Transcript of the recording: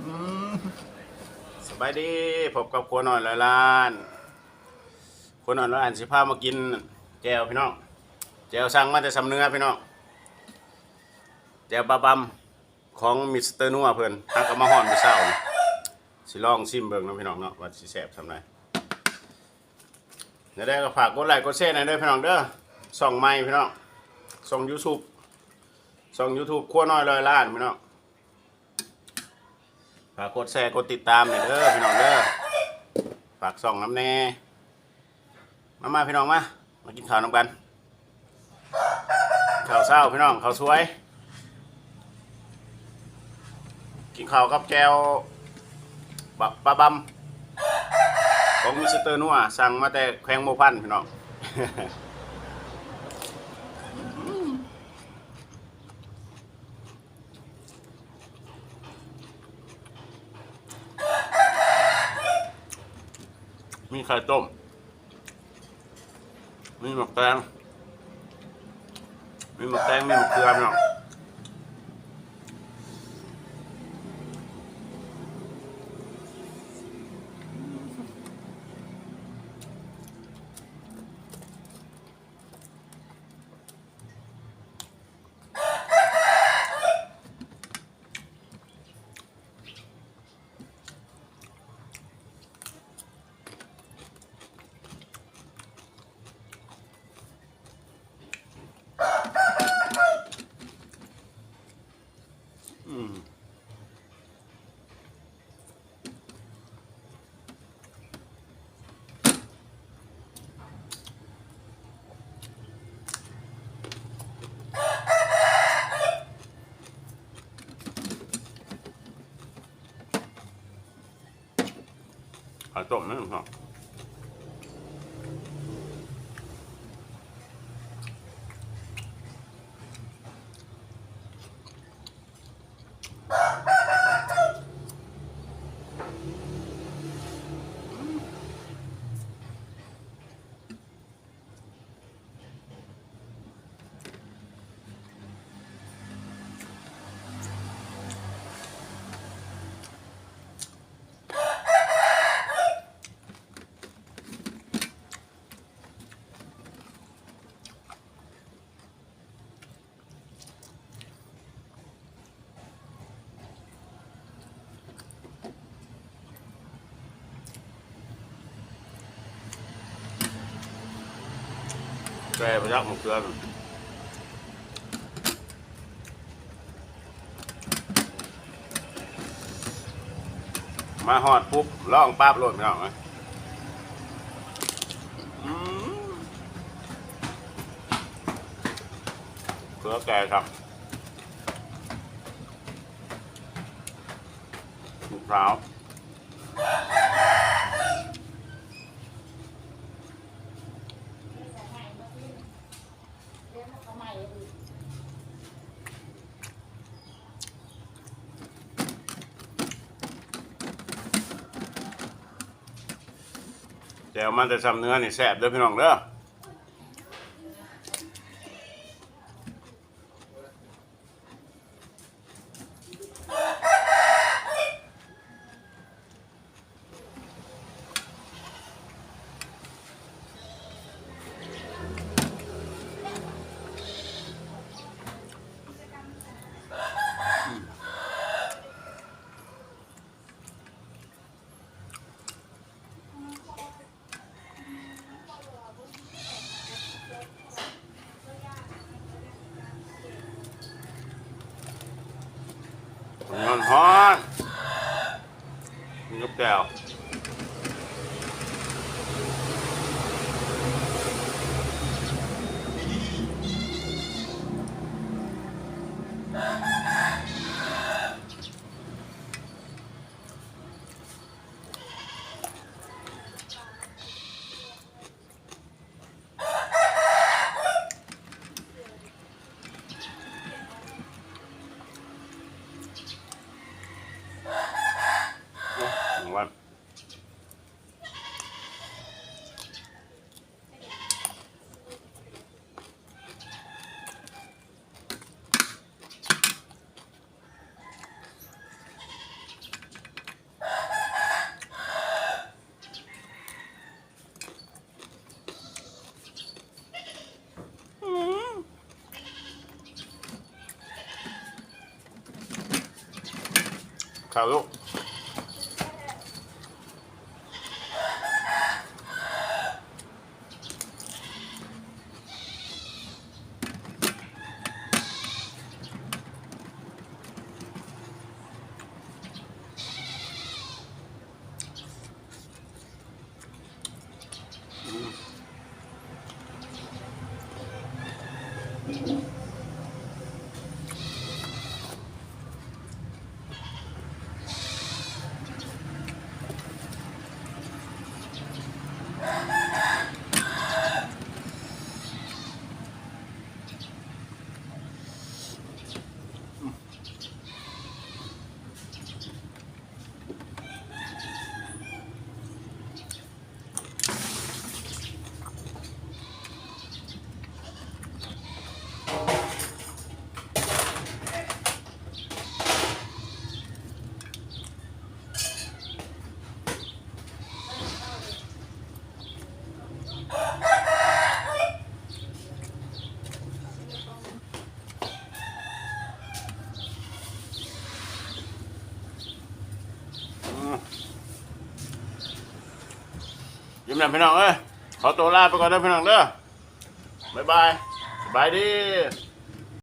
สบายดีพบกับครัวหน่อยร้อยล้านครัวหน่อยร้อยล้านสิพามากินแจ่วพี่น้องแจ่วสั่งมาแต่สำเนื้อพี่น้องแจ่วบะบำของมิสเตอร์นัวเพิ่นฮักก็มาฮ้อนไปเช้านี่สิลองชิมเบิ่งเนาะพี่น้องเนาะว่าสิแซ่บซำใดเดี๋ยวได้ก็ฝากกดไลค์กดแชร์หน่อยเด้อพี่น้องเด้อช่องใหม่พี่น้องช่อง YouTube ครัวน้อยร้อยล้านพี่น้องฝากกดแชร์กดติดตามหน่อยเด้อพี่น้องเด้อฝากส่องน้ำแน่มาพี่น้องมากินข้าวนำกันข้าวเช้าพี่น้องข้าวสวยกินข้าวกับแก้วปลาบำของมิสเตอร์นัวสั่งมาแต่แขวงโมพันพี่น้องมีไข่ต้มมีหมกแตงมีหมกเกลือพี่น้องไข่ต้มนี่ครับแกไปยักหมกเกลือมาหอดปุ๊บล่องปั๊บโหลดพี่น้องไหมเกลือแกครับมะพร้าวแจ่วมันจะทำเนื้อนี่แซ่บเด้อพี่น้องเด้อฮ้อนมีกับแก้ววัน ข่าวลูกยิ้มหน่อยพี่น้องเอ้ยขอตัวลาไปก่อนเด้อพี่น้องเด้อบ๊ายบายสบายดี